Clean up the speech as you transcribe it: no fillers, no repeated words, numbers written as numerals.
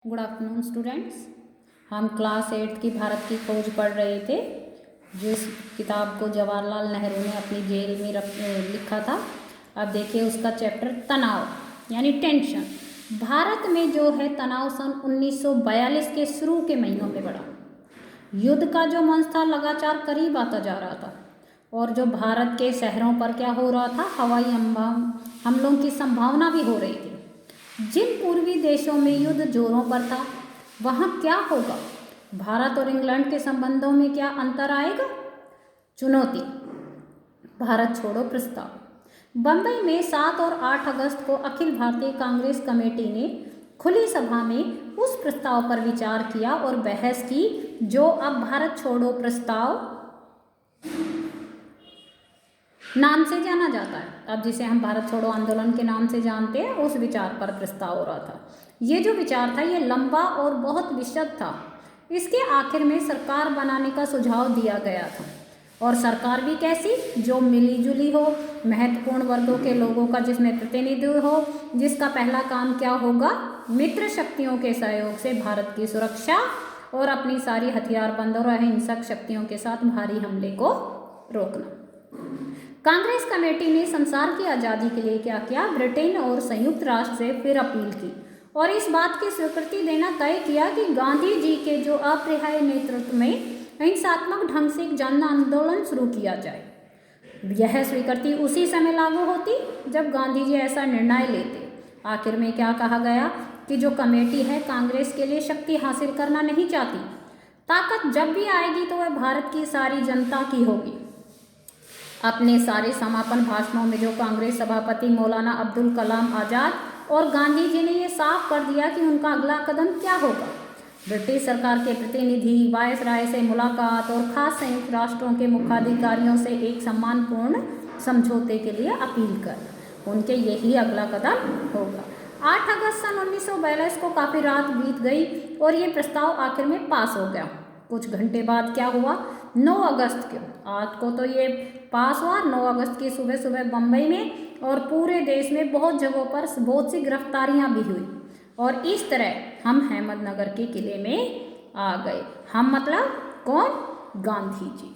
Good afternoon students. हम class 8 की भारत की खोज पढ़ रहे थे, जिस किताब को जवाहरलाल नेहरू ने अपनी जेल में लिखा था। अब देखिए उसका चैप्टर तनाव यानी टेंशन। भारत में जो है तनाव सन 1942 के शुरू के महीनों में बढ़ा। युद्ध का जो मंच था लगातार करीब आता जा रहा था और जो भारत के शहरों पर क्या हो रहा था, हवाई हमलों की संभावना भी हो रही थी। जिन पूर्वी देशों में युद्ध जोरों पर था, वहाँ क्या होगा? भारत और इंग्लैंड के संबंधों में क्या अंतर आएगा? चुनौती, भारत छोड़ो प्रस्ताव। बंबई में 7 और 8 अगस्त को अखिल भारतीय कांग्रेस कमेटी ने खुली सभा में उस प्रस्ताव पर विचार किया और बहस की जो अब भारत छोड़ो प्रस्ताव नाम से जाना जाता है। अब जिसे हम भारत छोड़ो आंदोलन के नाम से जानते हैं, उस विचार पर प्रस्ताव हो रहा था। ये जो विचार था ये लंबा और बहुत विशद था। इसके आखिर में सरकार बनाने का सुझाव दिया गया था, और सरकार भी कैसी? जो मिली जुली हो, महत्वपूर्ण वर्गों के लोगों का जिसमें प्रतिनिधित्व हो, जिसका पहला काम क्या होगा? मित्र शक्तियों के सहयोग से भारत की सुरक्षा और अपनी सारी हथियारबंद और अहिंसक शक्तियों के साथ भारी हमले को रोकना। कांग्रेस कमेटी ने संसार की आज़ादी के लिए क्या किया? ब्रिटेन और संयुक्त राष्ट्र से फिर अपील की और इस बात की स्वीकृति देना तय किया कि गांधी जी के जो अपरिहार्य नेतृत्व में हिंसात्मक ढंग से एक जन आंदोलन शुरू किया जाए। यह स्वीकृति उसी समय लागू होती जब गांधी जी ऐसा निर्णय लेते। आखिर में क्या कहा गया कि जो कमेटी है कांग्रेस के लिए शक्ति हासिल करना नहीं चाहती। ताकत जब भी आएगी तो वह भारत की सारी जनता की होगी। अपने सारे समापन भाषणों में जो कांग्रेस सभापति मौलाना अब्दुल कलाम आज़ाद और गांधी जी ने ये साफ कर दिया कि उनका अगला कदम क्या होगा। ब्रिटिश सरकार के प्रतिनिधि, वायसराय से मुलाकात और खास संयुक्त राष्ट्रों के मुख्याधिकारियों से एक सम्मानपूर्ण समझौते के लिए अपील कर उनके यही अगला कदम होगा। 8 अगस्त सन 1942 को काफ़ी रात बीत गई और ये प्रस्ताव आखिर में पास हो गया। कुछ घंटे बाद क्या हुआ? 9 अगस्त को, आज को तो ये पास हुआ। 9 अगस्त की सुबह सुबह बम्बई में और पूरे देश में बहुत जगहों पर बहुत सी गिरफ्तारियां भी हुई और इस तरह हम अहमदनगर के किले में आ गए। हम मतलब कौन? गांधी जी।